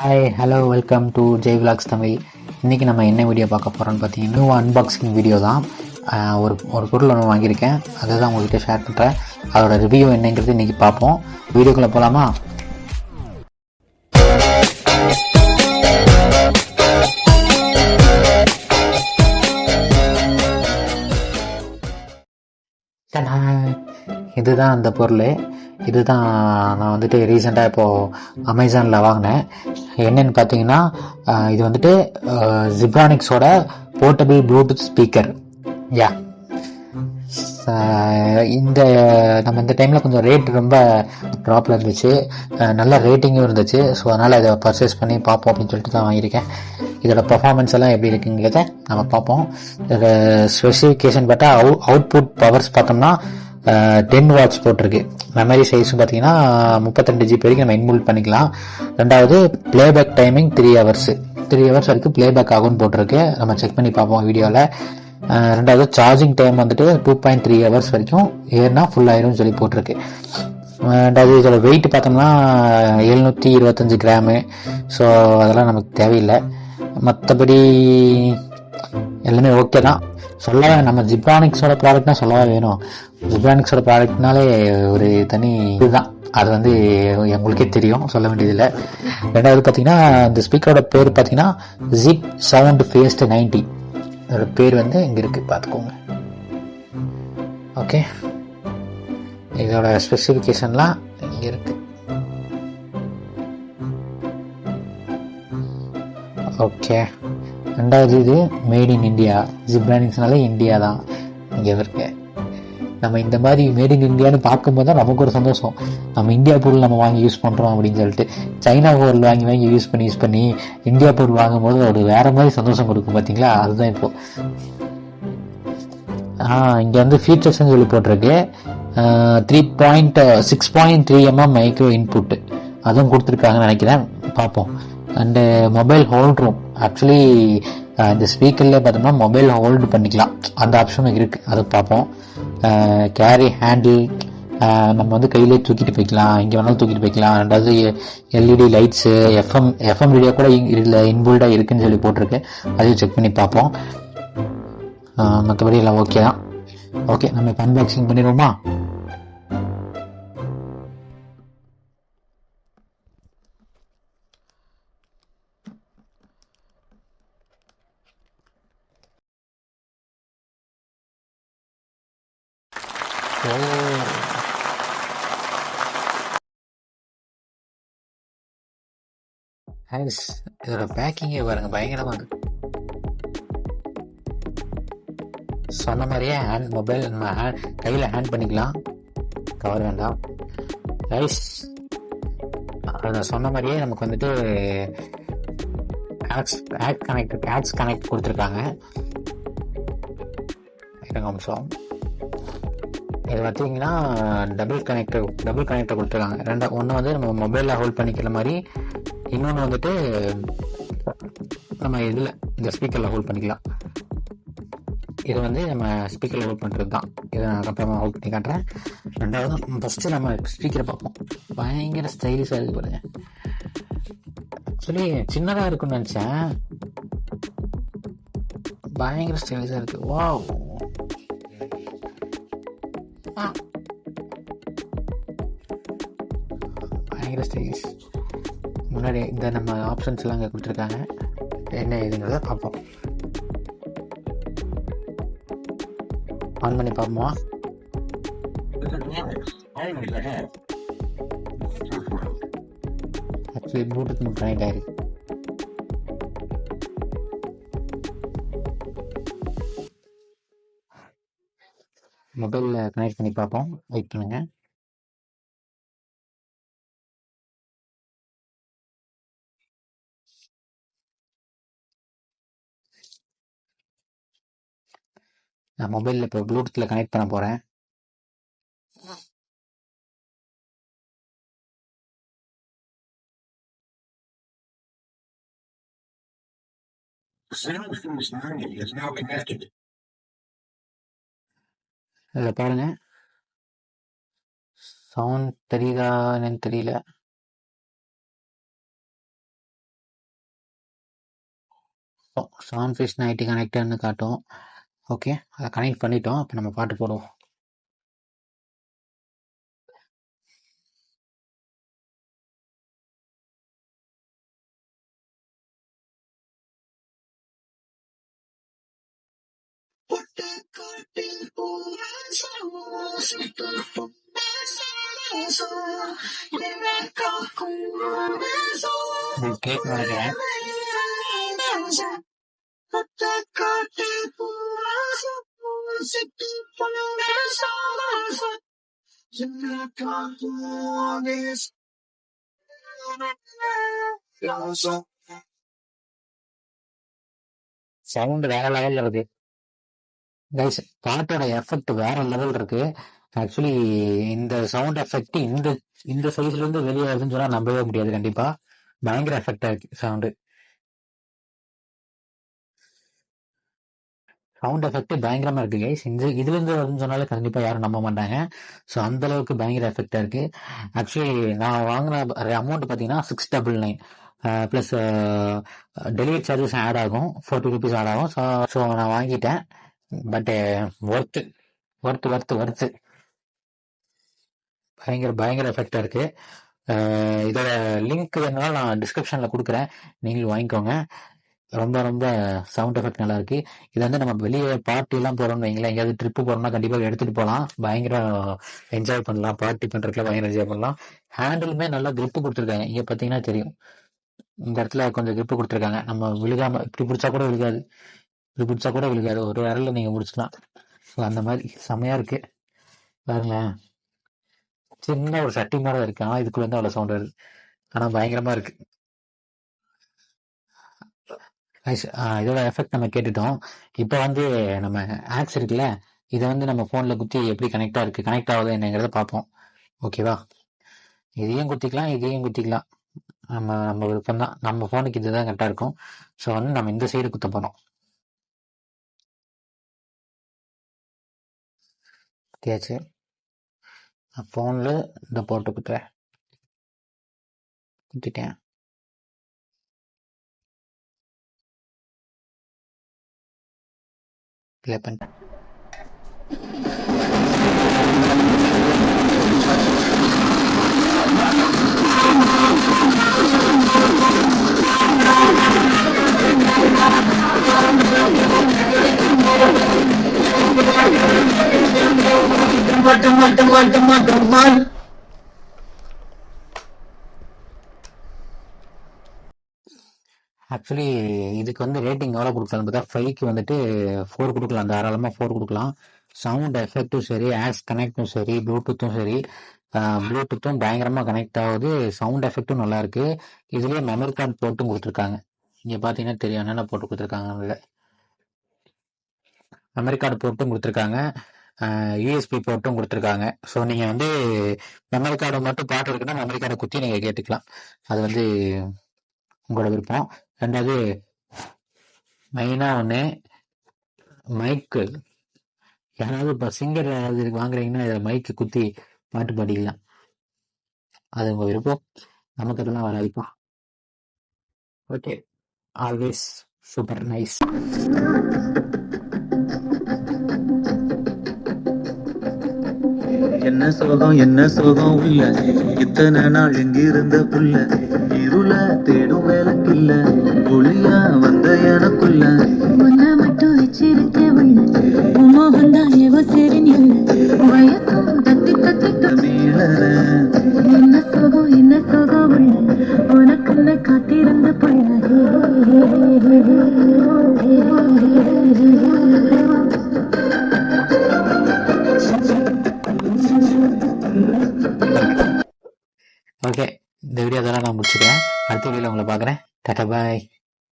Hi hello welcome to Jai vlogs Tamil. இன்றைக்கி நம்ம என்ன வீடியோ பார்க்க போகிறோம்னு பார்த்தீங்கன்னா அன்பாக்சிங் வீடியோ தான். ஒரு பொருள் ஒன்று வாங்கியிருக்கேன், அதை தான் உங்கள்கிட்ட ஷேர் பண்ணுறேன். அதோட ரிவ்யூ என்னங்கிறது இன்றைக்கி பார்ப்போம். வீடியோக்குள்ளே போகலாமா? இதுதான் அந்த பொருள். இதுதான் நான் வந்துட்டு ரீசெண்டாக இப்போது அமேசானில் வாங்கினேன். என்னென்னு பார்த்தீங்கன்னா, இது வந்துட்டு ஜிப்ரானிக்ஸோட போர்ட்டபிள் ப்ளூடூத் ஸ்பீக்கர். இந்த நம்ம இந்த டைமில் கொஞ்சம் ரேட் ரொம்ப ட்ராப்பில் இருந்துச்சு, நல்ல ரேட்டிங்கும் இருந்துச்சு. ஸோ அதனால் இதை பர்ச்சேஸ் பண்ணி பார்ப்போம் அப்படின்னு சொல்லிட்டு தான் வாங்கியிருக்கேன். இதோட பர்ஃபார்மன்ஸ் எல்லாம் எப்படி இருக்குங்கிறத நம்ம பார்ப்போம். இதோட ஸ்பெசிஃபிகேஷன் பார்த்தா அவுட்புட் பவர்ஸ் பார்த்தோம்னா 10 வாட்ஸ் போட்டிருக்கு. மெமரி சைஸும் பார்த்தீங்கன்னா 32 GB வரைக்கும் நம்ம இன்பில்ட் பண்ணிக்கலாம். ரெண்டாவது பிளேபேக் டைமிங் 3 ஹவர்ஸ் வரைக்கும் பிளேபேக் ஆகும்னு போட்டிருக்கு. நம்ம செக் பண்ணி பார்ப்போம் வீடியோவில். ரெண்டாவது சார்ஜிங் டைம் வந்துட்டு 2.3 ஹவர்ஸ் வரைக்கும் ஏன்னா ஃபுல் ஆயிரும் சொல்லி போட்டிருக்கு. ரெண்டாவது இதோட வெயிட் பார்த்தோம்னா 725 கிராமு. ஸோ அதெல்லாம் நமக்கு தேவையில்லை. மற்றபடி எல்லாமே ஓகே தான். சொல்லவே நம்ம ஜிப்ரானிக்ஸோட ப்ராடக்ட்னா சொல்லவே வேணும். ஜிப்ரானிக்ஸோட ப்ராடக்ட்னாலே ஒரு தனி இதுதான், அது வந்து உங்களுக்கே தெரியும், சொல்ல வேண்டியதில்லை. ரெண்டாவது பார்த்தீங்கன்னா இந்த ஸ்பீக்கரோட பேர் பார்த்தீங்கன்னா ஜிப் சவுண்ட் ஃபேஸ்ட் 90. அதோட பேர் வந்து இங்கே இருக்குது, பார்த்துக்கோங்க. ஓகே, இதோட ஸ்பெசிஃபிகேஷன்லாம் இங்கே இருக்கு. ஓகே, ரெண்டாவது இது மேட் இன் இந்தியா. ஜிப்ரானிக்ஸ்னாலே இந்தியா தான் இங்கே இருக்கு. நம்ம இந்த மாதிரி மேட் இன் இந்தியான்னு பார்க்கும்போது தான் நமக்கு ஒரு சந்தோஷம். நம்ம இந்தியா பொருள் நம்ம வாங்கி யூஸ் பண்ணுறோம் அப்படின்னு சொல்லிட்டு. சைனா பொருள் வாங்கி யூஸ் பண்ணி இந்தியா பொருள் வாங்கும்போது ஒரு வேற மாதிரி சந்தோஷம் கொடுக்கும், பார்த்தீங்களா? அதுதான் இப்போ. இங்கே வந்து ஃபீச்சர்ஸ்ன்னு சொல்லி போட்டிருக்கு. 6.3 mm மைக்ரோ இன்புட்டு அதுவும் கொடுத்துருக்காங்கன்னு நினைக்கிறேன், பார்ப்போம். And mobile hold room. Actually இந்த ஸ்பீக்கர்லேயே பார்த்தோம்னா மொபைல் ஹோல்டு பண்ணிக்கலாம், அந்த ஆப்ஷனும் இருக்குது, அதை பார்ப்போம். கேரி ஹேண்டில், நம்ம வந்து கையிலே தூக்கிட்டு போய்க்கலாம், இங்கே வேணாலும் தூக்கிட்டு போய்க்கலாம். ரெண்டாவது எல்இடி லைட்ஸு, எஃப்எம் ரேடியோ கூட இதில் இன்பில்டாக இருக்குன்னு சொல்லி போட்டிருக்கு, அதையும் செக் பண்ணி பார்ப்போம். மற்றபடி எல்லாம் ஓகே தான். ஓகே, நம்ம இப்போ அன்பாக்சிங் பண்ணிடுவோமா? இதோட பேக்கிங்கே பாருங்க, பயங்கரமா இருக்கு. சொன்ன மாதிரியே மொபைல் நம்ம கையில் ஹேண்ட் பண்ணிக்கலாம், கவர் வேண்டாம். அதை சொன்ன மாதிரியே நமக்கு வந்துட்டு ஆட்ஸ் கனெக்ட் கொடுத்துருக்காங்க. அம்சம் இது பார்த்தீங்கன்னா டபுள் கனெக்டர் கொடுத்துருக்காங்க. ஒன்று வந்து நம்ம மொபைலில் ஹோல்ட் பண்ணிக்கிற மாதிரி, இன்னொன்று வந்துட்டு நம்ம இதில் இந்த ஸ்பீக்கரில் ஹோல்ட் பண்ணிக்கலாம். இது வந்து நம்ம ஸ்பீக்கரில் ஹோல்ட் பண்ணுறது தான். இதை நான் அப்புறமா ஹோல்ட் பண்ணி காட்டுறேன். ரெண்டாவது ஃபஸ்ட்டு நம்ம ஸ்பீக்கரை பார்ப்போம். பயங்கர ஸ்டைலிஷாக இருக்குது பாருங்க. ஆக்சுவலி சின்னதாக இருக்குன்னு நினச்சேன், பயங்கர ஸ்டைலிஷாக இருக்குது. வாவ், பயங்கர ஸ்டைலிஷ். முன்னாடி இந்த நம்ம ஆப்ஷன்ஸ் எல்லாம் இங்கே கொடுத்துருக்காங்க. என்ன இதுங்கிறத பார்ப்போம். ஆன் பண்ணி பார்ப்போமா? ஆக்சுவலி ப்ளூடூத் கனெக்ட் ஆயிருக்கு. மொபைலில் கனெக்ட் பண்ணி பார்ப்போம், வெயிட் பண்ணுங்க. நான் மொபைலில் இப்போ ப்ளூடூத்தில் கனெக்ட் பண்ண போகிறேன். இதில் பாருங்க, சவுண்ட் தெரியுதா என்னன்னு தெரியல. சான் ஃபிஷ் 90 கனெக்டர்னு காட்டும். ஓகே, அதை கனெக்ட் பண்ணிட்டோம். இப்போ நம்ம பாட்டு போடுவோம். கேக் நினைக்கிறேன். சவுண்ட் வேற லெவல்ல இருக்கு கைஸ். பாட்டோட எஃபெக்ட் வேற லெவல் இருக்கு. ஆக்சுவலி இந்த சவுண்ட் எஃபெக்ட் இந்த இந்த சைஸ்ல இருந்து வெளியே வருதுன்னு சொன்னா நம்பவே முடியாது. கண்டிப்பா பயங்கர எஃபெக்டா இருக்கு சவுண்டு. சவுண்ட் எஃபெக்ட் பயங்கரமா இருக்கு கைஸ். இந்த இதுல இருந்து வருதுன்னு சொன்னாலே கண்டிப்பா யாரும் நம்ப மாட்டாங்க. ஸோ அந்த அளவுக்கு பயங்கர எஃபெக்டா இருக்கு. ஆக்சுவலி நான் வாங்கின அமௌண்ட் பார்த்தீங்கன்னா 699 ப்ளஸ் டெலிவரி சார்ஜஸ் ஆட் ஆகும், 40 ருபீஸ் ஆட் ஆகும். ஸோ நான் வாங்கிட்டேன். But worth worth worth worth பயங்கர பயங்கர எஃபெக்டா இருக்கு. இதோட லிங்க் வேணாலும் நான் டிஸ்கிரிப்ஷன்ல கொடுக்குறேன், நீங்களும் வாங்கிக்கோங்க. ரொம்ப ரொம்ப சவுண்ட் எஃபெக்ட் நல்லா இருக்கு. இது வந்து நம்ம வெளியே பார்ட்டி எல்லாம் போறோம்னு வைங்களேன், எங்கேயாவது ட்ரிப்பு போறோம்னா கண்டிப்பா எடுத்துட்டு போகலாம். பயங்கர என்ஜாய் பண்ணலாம், பார்ட்டி பண்றதுக்குலாம் பயங்கர என்ஜாய் பண்ணலாம். ஹேண்டிலுமே நல்லா grip கொடுத்துருக்காங்க. இங்க பாத்தீங்கன்னா தெரியும், இந்த இடத்துல கொஞ்சம் grip கொடுத்துருக்காங்க. நம்ம விழுகாம இப்படி பிடிச்சா கூட விழுகாது, இப்படி பிடிச்சா கூட விழுகாது, ஒரு விரல்ல நீங்க முடிச்சுக்கலாம். ஸோ அந்த மாதிரி செமையா இருக்கு பாருங்களேன். சின்ன ஒரு சட்டி மாதிரி இருக்கு, ஆனா இதுக்குள்ள இருந்து அவ்வளவு சவுண்ட் வருது. ஆனா பயங்கரமா இருக்கு. Guys, இதோட எஃபெக்ட் நம்ம கேட்டுட்டோம். இப்போ வந்து நம்ம ஆக்ஸ் இருக்குல்ல, இதை வந்து நம்ம ஃபோனில் குத்தி எப்படி கனெக்ட் ஆகுது என்னங்கிறத பார்ப்போம். ஓகேவா? இதையும் குத்திக்கலாம், இதையும் குத்திக்கலாம். நம்ம விருப்பம் தான். நம்ம ஃபோனுக்கு இதுதான் கரெக்டாக இருக்கும். ஸோ வந்து நம்ம இந்த சைடு குத்த போகிறோம். குத்தியாச்சு. ஃபோனில் இந்த போட்டு குத்திட்டேன். ப்ளே பண்ணிட்டேன். ஆக்சுவலி இதுக்கு வந்து ரேட்டிங் எவ்வளோ கொடுக்கலாம் பார்த்தா 5க்கு வந்துட்டு 4 கொடுக்கலாம், தாராளமாக 4 கொடுக்கலாம். சவுண்ட் எஃபெக்டும் சரி, ஆக்ஸ் கனெக்டும் சரி, ப்ளூடூத்தும் சரி. ப்ளூடூத்தும் பயங்கரமாக கனெக்ட் ஆகுது, சவுண்ட் எஃபெக்டும் நல்லா இருக்கு. இதுலேயே மெமரி கார்டு போட்டும் கொடுத்துருக்காங்க. இங்கே பார்த்தீங்கன்னா தெரியும் என்னென்ன போட்டு கொடுத்துருக்காங்க. மெமரி கார்டு போட்டும் கொடுத்துருக்காங்க, யூஎஸ்பி போட்டும் கொடுத்துருக்காங்க. ஸோ நீங்கள் வந்து மெமரி கார்டு மட்டும் பாட்டு இருக்குன்னா மெமரி கார்டை குத்தி நீங்கள் கேட்டுக்கலாம். அது வந்து உங்களோட விருப்பம். ரெண்டாவது மெயினாக ஒன்று மைக்கு. யாராவது இப்போ சிங்கர் யாராவது வாங்குறீங்கன்னா இதில் மைக்கு குத்தி பாட்டு பாடிக்கலாம். அது உங்கள் விருப்பம், நமக்கு அதெல்லாம் வராதுப்பா. Okay, always super nice. என்ன சோகம் இல்ல, இத்தனை நாள் எங்கிருந்த புள்ள, இருள தேடும் வேலைக்கில்ல, ஒளியா வந்த எனக்குள்ள உன்னை மட்டும் வச்சிருக்க உள்ள மோகன் தான் எவ சரி வயசும் தத்தி தத்தி மீளற என்ன சோகம் உள்ள உனக்குள்ள காத்திருந்த புள்ள. ஓகே, இந்த வீடியோ அதெல்லாம் நான் முடிச்சுக்கிறேன். அடுத்த வீடியோவில் உங்களை பார்க்குறேன். டாடா பாய்.